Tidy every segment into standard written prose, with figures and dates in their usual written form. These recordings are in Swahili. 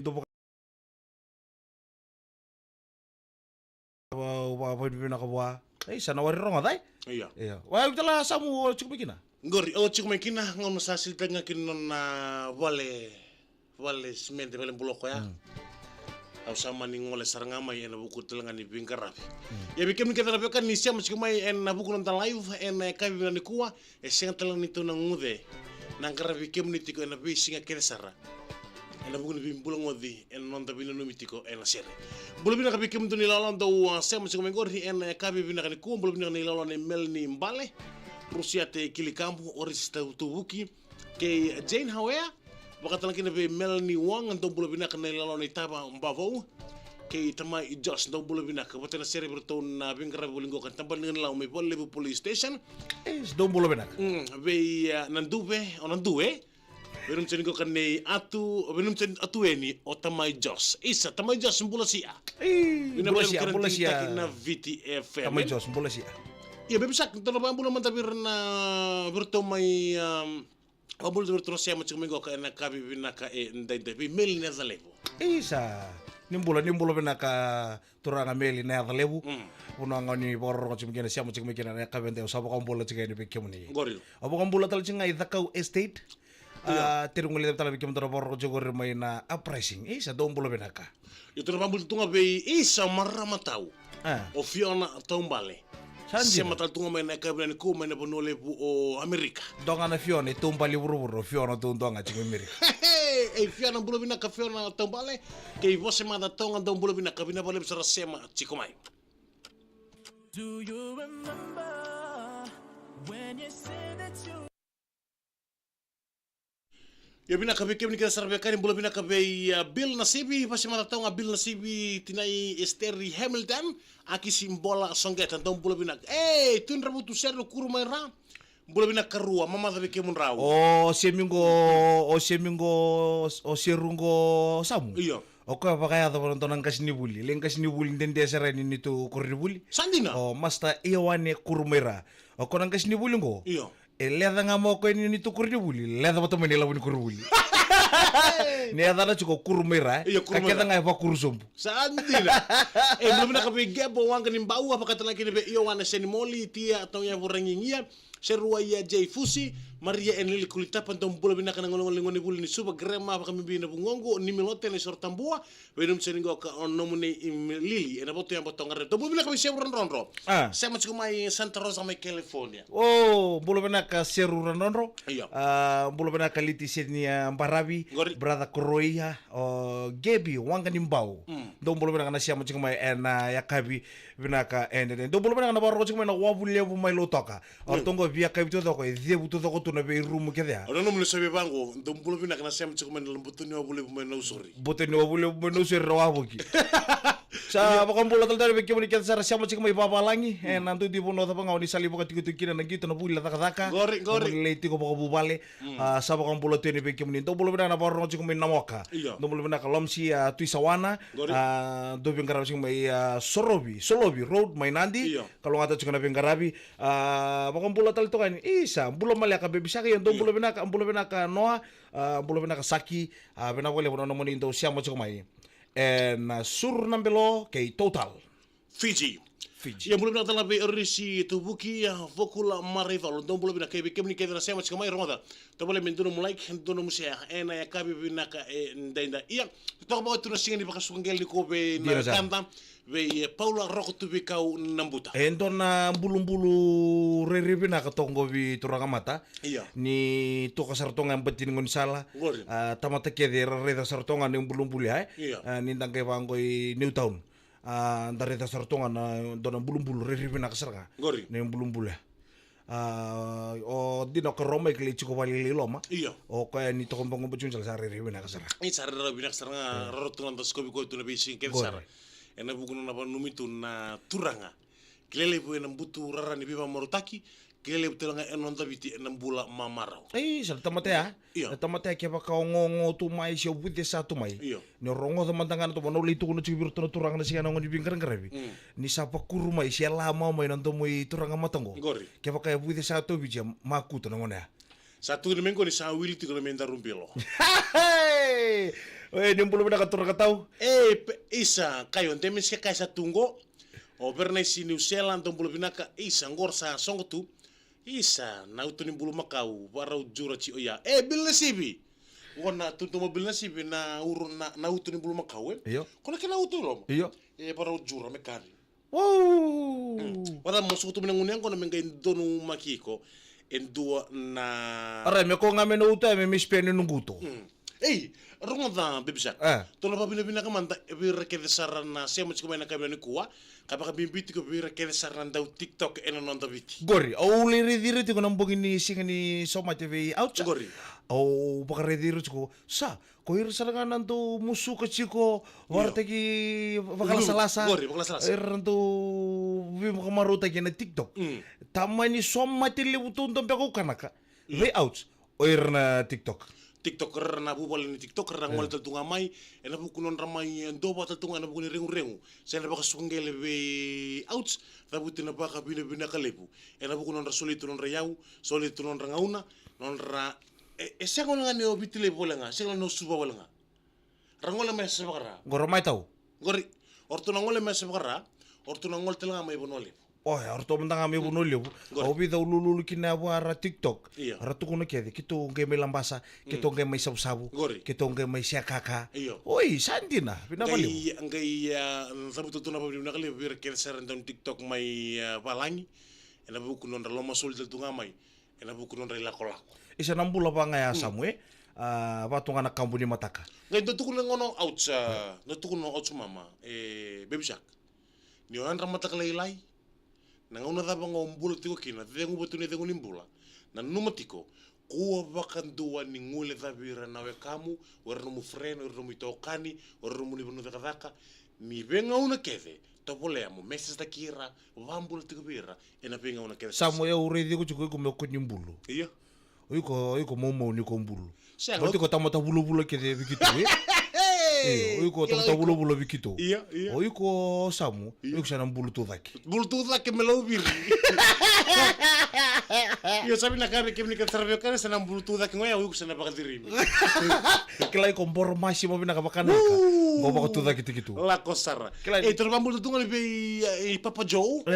Itu bukan apa pinakawa. Sana wari ronga dai. Iya. Iya. Wah, utala samu cukup bikin. Ngori o chuk mekina ngom sasil tanga kinon na wale semente wale buloko ya. Au sama ni ngole saranga mai en buku telenga ni bingkarapi. Ya bikem ni kita kan ni sia masik mai en na buku nonton live en kabi ni kuwa e senga telang ni tu ngude. Nang kara bikem ni tiko en bi singa kere sara. En buku ni bimbulo ngodi en non ta binu mitiko en sere. Bulu bina kabi kem tu ni lalon do sia masik mai ngori en kabi bina kan kuwa bulu bina ni lalon ni mel ni mbale. Rusia te kili kampu oris tubuki ke Jane Hawea wakatala kina be Melanie Wang ndo bulo bina kana lalo ni taba mbavo ke tama I Josh ndo bulo bina ka watena sere berton na bingara bulingo kan tambal ngin law me bolle bu police station Ndo bulo benak. be nanduwe berum ceniko kan ne atu berum cen atu eni o tama Josh isa tama Josh mbulo sia ina Bulo boleh sia. na VTF Tama Jos, bulo sia. Iya, bebisak tolo ba bulo man tabir na berto may abul berto siya macam minggu ka na kabi binaka ndai bi mel na zalevo. Isa. Nimbulo benaka turanga meli na lebu. Uno ngani bor ngocim kena siamo cik mikina na kabente usabo kambulo cik ni bikem ni. Goril. Abo kambulo tal cinga Idakau Estate. Tirunguli tal bikem tor bor jogor may na uprising. Isa dombulo benaka. Itu na bambul tunga be isa marama tau. O Fiona Tombale. Sanji. Siya matal tunga may na kabi na ko may na bonole bu o Amerika. Donga na Fiona tumpali buru Fiona tuntonga cik miri. Fiona bulo binaka Fiona Tombale ke vose mada tonga dom bulo binaka bina bole besar sema cikomai. Do you remember when you said that you Ya bina kabe kemni kita sarbe kani bulo bina kabe Bill Nasibi pasi mata tonga Bill Nasibi tinai Esteri Hamilton aki simbola songget tong bulo bina tun rabu tu ser kuru mai ra bulo bina karua mama tabe kemun rawu O serungo samu. iya Oka pakaya to nonton ang kasnibuli. Leng kasnibuli ndende serani nito kuribuli. sandina O masta iwane kurumera. Oko nang kasnibuli ngo. iya Leda nga mo ko nito kuribuli. Leda bato manila wani kuribuli. Ni ada na chuko kurumera. Iya, kurumera. Kaketa nga pa kurusombu. sandina bulo bina kabe gebo wang kanim bau apa kata lagi be iyo wana senimoli tia atau ya burangingia serua ya Jay Fusi Maria Enlili kulitapan tong bulo bina kana ngolong-ngolong buli ni suba grema apa kami bina bungongo ni milote ni sortambua wedum seningo ka onomune Lili ena boto yang botong ngare to bulo bina kami seburan ronro saya macam mai Santa Rosa mai California Oh, bulo bena ka seru ranonro. Iya. Bulo bena ka liti senia Mbarabi. Gori. Brother Koroia. Gebi wanga nimbao. Dom bulo bena ka na siya mo chingmay ena yakabi bena ka ende. Dom bulo bena ka na baro chingmay na wabulya bu may lotoka. Or tongo via kabi to ko dia buto to ko to na be room ke dia. ono nomule sabe bango dom bulo bina kana saya macam mai lembutu ni obule bu mai no sorry Bote ni wabulya bu no ser rawabuki. Sa bakang bulo tal dari beki mo ni sa siya mo chingmay babalangi. Nanto di po no ta pang ni sali po ka tikit-tikit na gito na bula taka. Gori. Leiti ko baka bubale. Sa bakang bulo tini beki mo ni. To bulo bina na baro chingmay namoka. Iya. Do bulo bina ka lomsi tuisawana. Gori. Do bingkarabi chingmay Solobi Road may Nandi. Iya. Kalau ngata chingmay bingkarabi. Bakang bulo tal to kan isa bulo mali ka bebisa ka do bulo bina ka Noah. Bulo bina ka Saki. Bina ko le no mo ni do siya mo chingmay. Sur nambelo kay total. Fiji. Fiji. Ya belum datang lebih erisi tubuki ya vokula marival don belum nak kebe kemni kebe nasi macam mai romada to boleh mentuno mulai mentuno musia ena ya kabi binaka ndenda iya to ba tu nasi ni baka sungel ni kobe na kanta be Paula Roko tubi kau nambuta Ento na bulu-bulu riribi na katongo bi turanga mata. Iya. Ni to kasartonga ang batin ngon sala. Gori. Tamata ke de reda sartonga ni bulu-bulu ay. Iya. Ni tangke bangoy Newtown. Dari sartonga na dona bulu-bulu riribi na kasarga. Gori. Ni bulu-bulu. O di no karoma ikli chiko bali loma. Iya. O kaya ni to kombong bujun sa riribi na kasarga. Ini cara binak seranga rotungan tas kobi ko tu na bisi kebe Gori. sara ena bukuno na numitu na turanga kelele bu ena butu rarani biba morotaki kelele bu telanga enon tabiti ena bula mamarau Sa tamate ya. Iya. Tamate ke pa kaongo tu mai sio buti sa tu mai. Iya. Ni rongo to mantangan to mono litu kuno cibir to turang na siya ngon bingkar ngrebi. Ni sapa kuru mai sia lama mai nanto mai turang matango. Gori. Ke pa kaya buti sa tu bija maku to ngone. Satu ni mengko ni sa wili tiko na menda rumpelo Ni bulo na katur katau. Isa kayo temen siya kaysa tunggo. O pernah si New Zealand tong bulu binaka isa ngor sa songo tu. Isa nauto ni bulu makau warau jura ci oya. Bil nasibi. Wana tuntu mobil nasibi na urun na nauto ni bulu makau. Iyo. Kona kena auto lo. Iyo. Warau jura mekari. Wow. Wala mo sukutu minangunyang ko na mengay donu makiko. Endua na. Aray, me ko nga me no uta me mispene nunguto. Runga da bibisa. Tono pa binabina ka manta bira ke desara na sema chiko na kabla ni kuwa. Kapa ka bimbiti ko bira ke desara na TikTok eno non da biti. Gori, au le redire ti ko nang bogin ni singa ni Soma TV out. Gori. Au baka redire ti ko sa ko ir saranga nanto musu ka chiko warte ki bakala salasa. Gori, bakala salasa. Ir nanto bim ka maruta ki na TikTok. Tamani Soma ti lebutun to ko kanaka. Way out. O ir na TikTok. TikToker na bubal ni TikToker na ngol tunga mai ena buku non ramai ndoba tunga na buku ni rengu sen baka sungele be outs na buti na baka bina kalepu ena buku non rasoli non rayau soli non rangauna non ra se ngol ngani obitile bolenga se ngol no suba bolenga rangola me se bakara Goro mai tau. gori ortu na ngol me se bakara ortu na ngol telanga mai bonole Oh, orto mendanga me buno lebu. Au bi dau lulu kina buara TikTok. Iya. Ratu kuno kede kito nge me lambasa, kito nge me sabu-sabu, Gori. kito nge me siakaka. Iyo. Oi, sandina, bina baliu. Ngai sabu tutuna pa bina kale bir kel saran don TikTok mai balangi ena buku non ralo masul del tunga mai ena buku non rela kolako Isa nambula pa ngaya samwe. Batunga na kampuni mataka. ngai do tukun ngono outs no tukun no outs mama baby shark ni on ramata kale lai na ngona da bang ombula tiko kina tengu botune tengu nimbula na numatiko kuwa bakandua ni ngule da bira na we kamu warno mu freno warno mu tokani warno mu ni bonu da kadaka mi venga una keve topoleamo meses da kira vambula tiko bira ena venga una keve Samwe ure di ko chiko ko me ko nyimbulu. iya Iko momo ni ko mbulu. Siya, Oti ko tamata bulu-bulu kede bikitu. Iko tamata bulu-bulu bikitu. Iya. Iko samu, iko sana mbulu to daki. Bultuda que me lo vi. Yo sabi na kare que me sarve kare sana bultuda que ngoya uko sana bakal diri. Kila iko mbor masimo bina kabakana ka. Ngo bako to daki tikitu. La cosara. Claro. Pero vamos tunga be Papa Joe.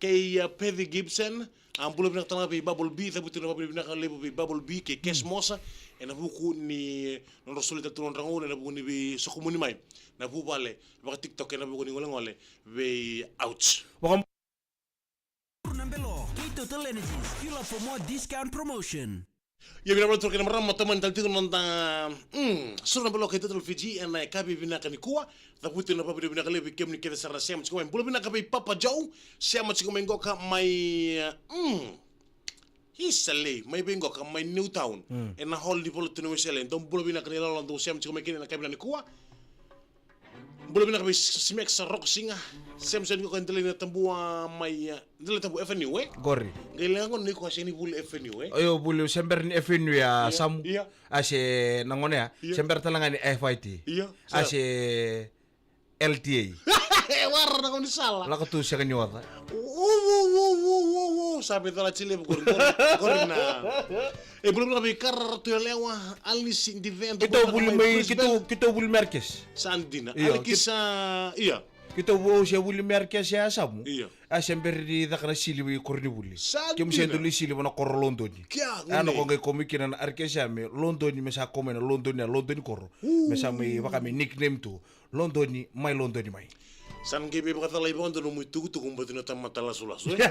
Que Peddy Gibson. Ambulo bina tanga be Bubble Bee, sabi tuna bina ka lebo be Bubble Bee que Kes Mosa. Ena buku ni non rosolita tunon rango na buku ni be sokumuni mai. Na buku bale baka TikTok na buku ni ngole be ouch. Baka Nambelo, Total Energies, fuel up for more discount promotion. Ya bina bala turkina maram teman tal tikon nonta surna belo ke Total Fiji en kabi bina kan kuwa da putin na papi bina kale bikem ni kede sarra siam chiko bulo bina kabi Papa Joe siam chiko mengo ka mai Hisale mai bengo ka mai Newtown en hall di bolo tinu selen dom bulo bina kan la ndo siam chiko mekini na kabi na kuwa bulo bina kabi simek sa rock singa siam sen ko entele na tambua mai ndele tambu FNU gori. Gailangon ni ko asini bul FNU Ayo bulu sember ni FNU ya samu. Iya. Ase nangone ya. Iya. Sember talanga ni FIT. Iya. Ase LTA. Warna kau ni salah. La ko tu sa kanyota. Sabi tu lah cile bukur na. Belum kami kar tu lewa alis di vento. Kita bulu merkes. Sandina. Iya, Ali kisah iya. Kita wo sia bulu merkes ya samu. Iya. Sember di dakana sili wi korni buli. Sandina. Kem sen duli sili wana kor Londoni. Kya Ano ko ngai komikina na arkesha me Londoni me sa komena Londoni kor. Me sa me baka me nickname tu Londoni mai. San gebe berkata lagi bang tu nomor tu kumputin otak mata lasu. Ya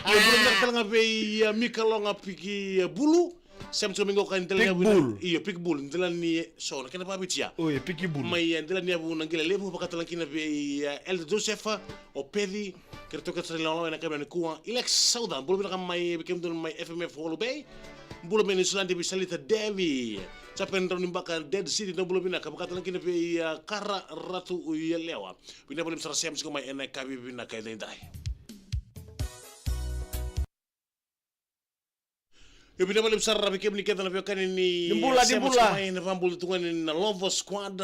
belum nak telah ngapai Mikalo ngapiki bulu. Sem cuma minggu kan telah Pitbull. Iya Pitbull. Telah ni so nak kenapa bicia? Oh ya piki bulu. Mai telah ni abu nanggila lebu berkata lagi nabi El Josefa o Peddy. Kerto kerto lawan nak kami kuah. Ilex saudan. Belum nak mai bikin tu mai FMF Hollow Bay. Belum ni Sulan Devi Salita Devi. Capen ron nimbakan Dead City no belum bina kabakata lagi nabi Kara Ratu Lewa. Bina belum serasiam sih mai enak kabi bina kaya dai. Ya bina belum sarra bikin ni kita nabi kan ini. Dimbula. Main rambul tungan ini Lovo Squad.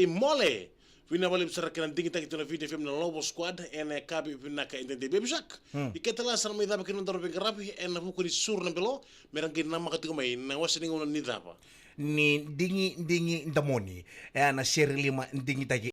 Mole. Bina belum sarra kan tinggi tak itu nabi film Lovo Squad enak kabi bina kaya dai Baby Shark. Ikatlah sarra mai dapat kena dorong bengkarapi enak buku di sur nambelo merangkin nama ketika main nawas ini ngono ni dapa. ni dingi ndamoni na share lima ndingi tagi